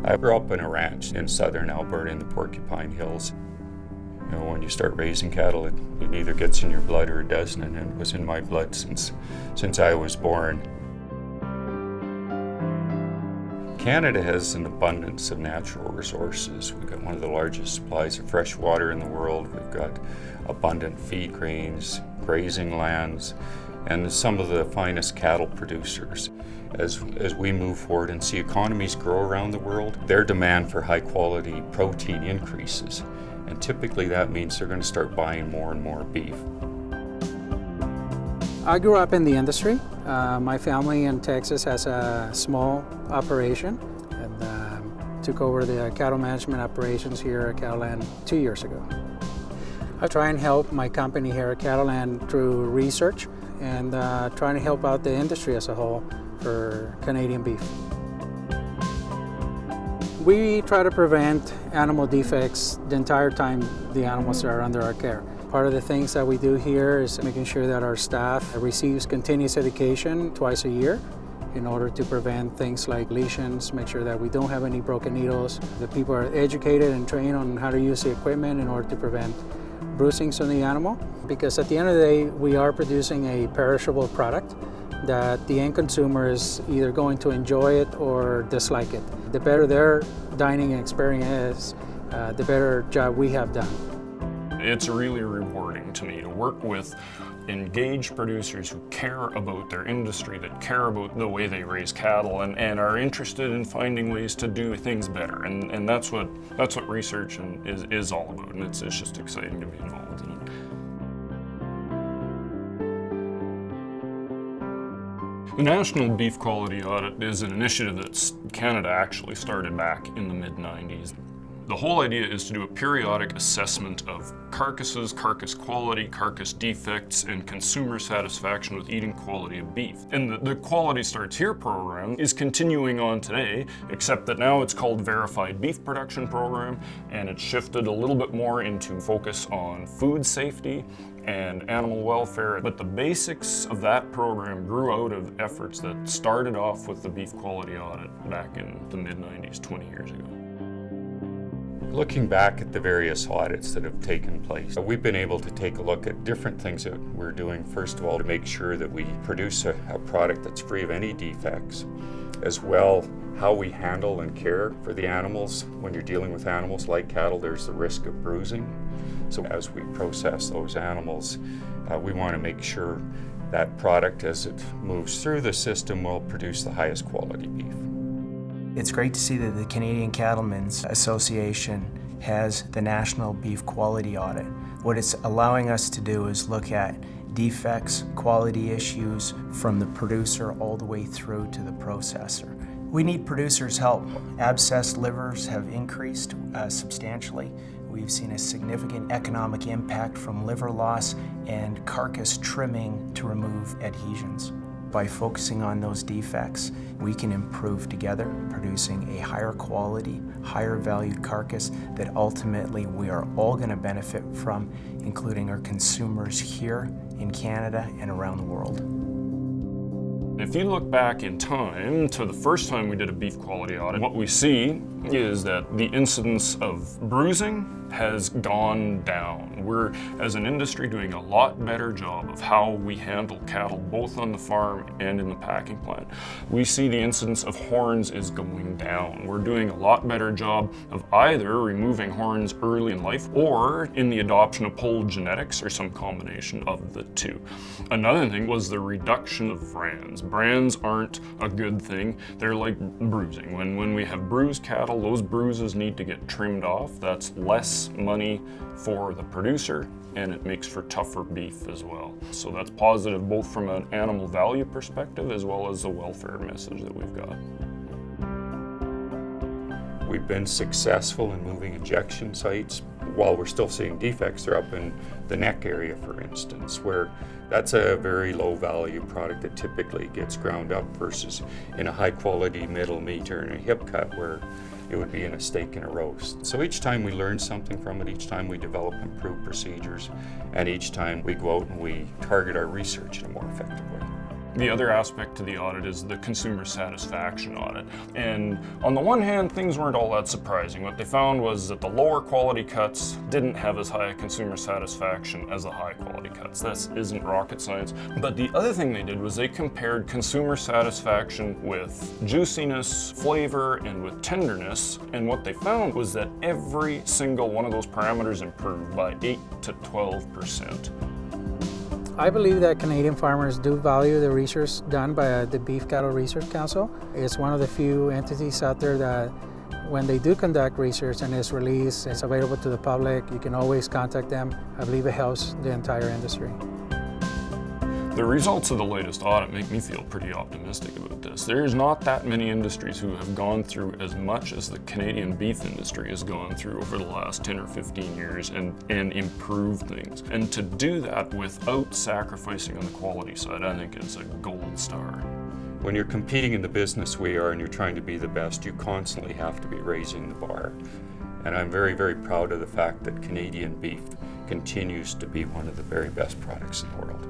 I grew up in a ranch in southern Alberta in the Porcupine Hills. You know, when you start raising cattle, it either gets in your blood or it doesn't, and it was in my blood since I was born. Canada has an abundance of natural resources. We've got one of the largest supplies of fresh water in the world. We've got abundant feed grains, grazing lands, and some of the finest cattle producers. As we move forward and see economies grow around the world, their demand for high quality protein increases. And typically that means they're going to start buying more and more beef. I grew up in the industry. My family in Texas has a small operation and took over the cattle management operations here at Cattleland 2 years ago. I try and help my company here at Cattleland through research and trying to help out the industry as a whole for Canadian beef. We try to prevent animal defects the entire time the animals are under our care. Part of the things that we do here is making sure that our staff receives continuous education twice a year in order to prevent things like lesions, make sure that we don't have any broken needles. The people are educated and trained on how to use the equipment in order to prevent bruisings on the animal. Because at the end of the day, we are producing a perishable product that the end consumer is either going to enjoy it or dislike it. The better their dining experience is, the better job we have done. It's really rewarding to me to work with engaged producers who care about their industry, that care about the way they raise cattle and are interested in finding ways to do things better. And that's what research is all about, and it's just exciting to be involved in it. The National Beef Quality Audit is an initiative that Canada actually started back in the mid-90s. The whole idea is to do a periodic assessment of carcasses, carcass quality, carcass defects, and consumer satisfaction with eating quality of beef. And the Quality Starts Here program is continuing on today, except that now it's called Verified Beef Production Program, and it's shifted a little bit more into focus on food safety and animal welfare. But the basics of that program grew out of efforts that started off with the Beef Quality Audit back in the mid-90s, 20 years ago. Looking back at the various audits that have taken place, we've been able to take a look at different things that we're doing, first of all, to make sure that we produce a product that's free of any defects, as well how we handle and care for the animals. When you're dealing with animals like cattle, there's the risk of bruising. So as we process those animals, we want to make sure that product, as it moves through the system, will produce the highest quality beef. It's great to see that the Canadian Cattlemen's Association has the National Beef Quality Audit. What it's allowing us to do is look at defects, quality issues from the producer all the way through to the processor. We need producers' help. Abscessed livers have increased substantially. We've seen a significant economic impact from liver loss and carcass trimming to remove adhesions. By focusing on those defects, we can improve together, producing a higher quality, higher valued carcass that ultimately we are all going to benefit from, including our consumers here in Canada and around the world. If you look back in time to the first time we did a beef quality audit, what we see is that the incidence of bruising has gone down. We're, as an industry, doing a lot better job of how we handle cattle, both on the farm and in the packing plant. We see the incidence of horns is going down. We're doing a lot better job of either removing horns early in life or in the adoption of polled genetics or some combination of the two. Another thing was the reduction of brands. Brands aren't a good thing. They're like bruising. When we have bruised cattle, those bruises need to get trimmed off. That's less money for the producer, and it makes for tougher beef as well. So that's positive both from an animal value perspective as well as the welfare message that we've got. We've been successful in moving injection sites. While we're still seeing defects, they're up in the neck area, for instance, where that's a very low value product that typically gets ground up versus in a high quality middle meat or in a hip cut where it would be in a steak and a roast. So each time we learn something from it, each time we develop improved procedures, and each time we go out and we target our research in a more effective way. The other aspect to the audit is the consumer satisfaction audit. And on the one hand, things weren't all that surprising. What they found was that the lower quality cuts didn't have as high a consumer satisfaction as the high quality cuts. This isn't rocket science. But the other thing they did was they compared consumer satisfaction with juiciness, flavor, and with tenderness. And what they found was that every single one of those parameters improved by 8 to 12%. I believe that Canadian farmers do value the research done by the Beef Cattle Research Council. It's one of the few entities out there that when they do conduct research and it's released, it's available to the public, you can always contact them. I believe it helps the entire industry. The results of the latest audit make me feel pretty optimistic about this. There's not that many industries who have gone through as much as the Canadian beef industry has gone through over the last 10 or 15 years and improved things. And to do that without sacrificing on the quality side, I think is a gold star. When you're competing in the business we are and you're trying to be the best, you constantly have to be raising the bar. And I'm very, very proud of the fact that Canadian beef continues to be one of the very best products in the world.